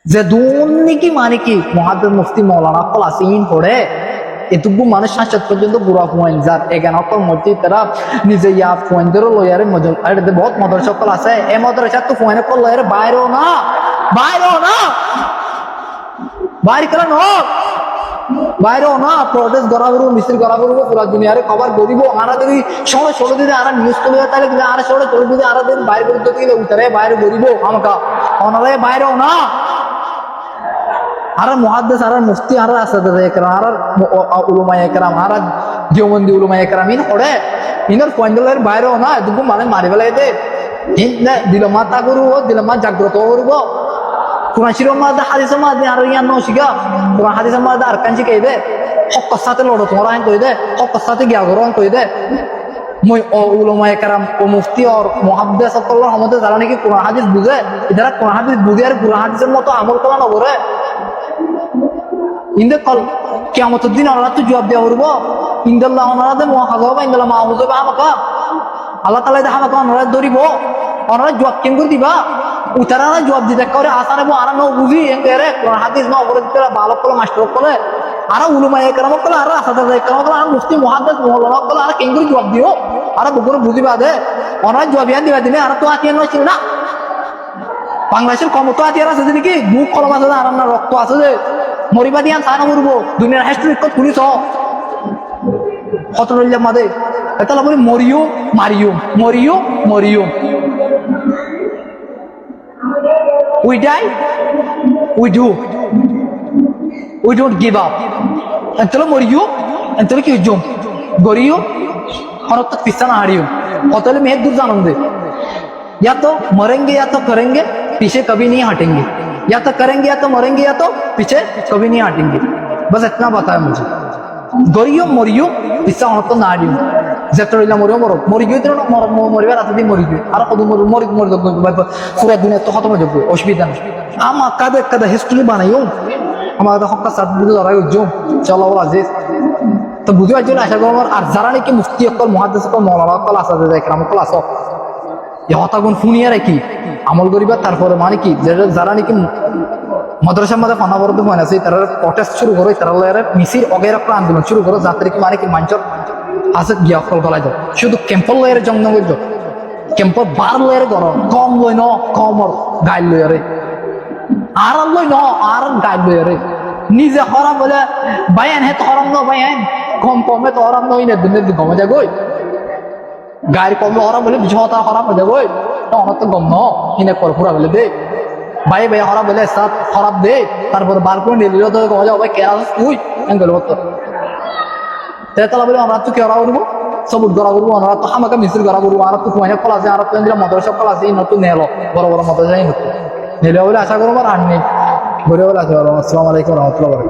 যে দুর্নীতি মানে কি মুহাদ্দিস মুফতি মৌলানা কল আসিন পড়ে এটুকু মানুষ সাত পর্যন্ত বুড়া পয়েন যার এগানকল মধ্যে তারা নিজে ইয়া পয়েন্টেরও লয়ারে মজল আর বহুত মদর সকল আছে এই মদরসা তো পয়েন্ট কল লয়ারে বাইরেও না বাইরে কেন বাইরেও না প্রটেস্ট করা করবো মিছিল করা করবো পুরা দুনিয়ারে খবর গরিব আরা যদি সবাই ষোলো দিনে আরা নিউজ করে তাহলে আরা ষোলো চলে দিনে আরা দিন বাইরে করতে গেলে উঠারে বাইরে গরিব আমাকে ওনারে বাইরেও না আর মুহাদ্দিস আর মুফতি আর আসাদে একরাম আর উলামা একরাম আর দেওবন্দি উলামা একরাম ইন পড়ে ইনর পয়েন্টলের বাইরেও না দুগু মানে মারি ফেলাই দে ইন দিলমা তা করব দিলমা জাগ্রত করব কোরআন শরীফ মাঝে হাদিসের মাঝে আর ইয়ান নশিগা কোরআন হাদিসের মাঝে আর কাঞ্চি কই দে হকের সাথে লড়ো তোমরা আইন কই দে হকের সাথে গিয়া গরম কই দে মই উলামা একরাম ও মুফতি আর মুহাদ্দিস সকলের মধ্যে যারা নাকি কোরআন হাদিস বুঝে এরা কোরআন হাদিস বুঝে আর কোরআন হাদিসের মতো আমল করা না করে ইন্দে কল কিয়ামতের দিন আল্লাহ তো জবাব দেওয়া করবো ইন্দাল্লাহ ওনারা মুআখাযা বা ইন্দাল্লাহ মাউযা বা আমাকা আল্লাহ তাআলা দেখা আমাকে ওনারা ধরিব ওনারা জবাব কেন করে দিবা উতারা জবাব দিতে করে আসারে বো আর না বুঝি এঙ্গেরে কোরআন হাদিস না ওপরে দিতে ভালো করে মাস্টার করে আর উলামা একরাম করে আর আসাদা একরাম করে আর মুফতি মুহাদ্দিস মৌলানা করে আর কেন করে জবাব দিও আর বগুরে বুঝিবা দে ওনারা জবাব দিবা দিলে আর তো আতিয়ান নছিল না বাংলাদেশের ক্ষমতা আতিয়ার আছে নাকি বুক কলম আছে আর না রক্ত আছে যে মরিবা দিয়ান সানা করবো দুনিয়ার হিস্ট্রি কত পুলিশ কত রইলাম মাদে এটা বলি মরিও we die we don't give up entelo moriyo entelo ki jom goriyo harot pisana hariyo otole mehed dur janande या तो मरेंगे या तो करेंगे पीछे कभी नहीं हटेंगे या तो करेंगे या तो मरेंगे या तो पीछे कभी नहीं हटेंगे बस इतना बताया मुझे गरियो मरियो पिसा होना तो ना दियो जेतरिला मरियो तो मरिबा रात दिन मरियो আর কত মরি পুরো দুনিয়া তো খতম হয়ে যাবে অসুবিধা নেই আমার কাদে হিস্ট্রি বানাইও আমার হক্কা সাত বুঝে ধরাই উজ্জম চলো আজিজ তো বুঝে আসলে আশা করব আর যারা নাকি মুফতি অকল মুহাদ্দিস অকল মৌলানা অকল আসাদে একরাম অকল আসো হতাগুন ফুনিয়া রাখি আমল করিবা তারপরে মানে কি যারা নাকি মাদ্রাসার মধ্যে ফানাবরদ হয় আছে তারা প্রটেস্ট শুরু করে তারা মিছিল অগের একটা আন্দোলন শুরু করে যাত্রী কি মানে কি মঞ্চর আছে গিয়া ফল গলায় যাও শুধু ক্যাম্পল লয়ের জন্য করছো ক্যাম্পল বার লয়ের গরম কম লই ন কমর গাইল লয়ারে আর লই ন আর গাইল লয়ারে নিজে হরাম বলে বাইয়ান হে তো হরাম ন বাইয়ান কমে তো হরাম নই না দিনের দিন কমে যায় গই গায়ের কমলে হরাম বলে বিছতা হরাম হয়ে যাবো না অনেক তো গম ন কিনে কর পুরা বলে দে ভাই হরাম বলে সাত হরাম দে তারপরে বার করে নিয়ে তো কমে যাবো ভাই কেরা তুই এঙ্গল বলতো তেতলা বলে আমরা তো কেরা করবো সবুজ গড়া করবো আমরা তো আমাকে মিছিল গড়া করবো আর তো তোমার কল আছে আর তো মদরসা কল আছে নতুন নেলো বড় বড় মদরসাই হতো নিলে বলে আশা করবো আর নেই ঘুরে বলে আছে আসসালামু আলাইকুম রহমতুল্লাহ।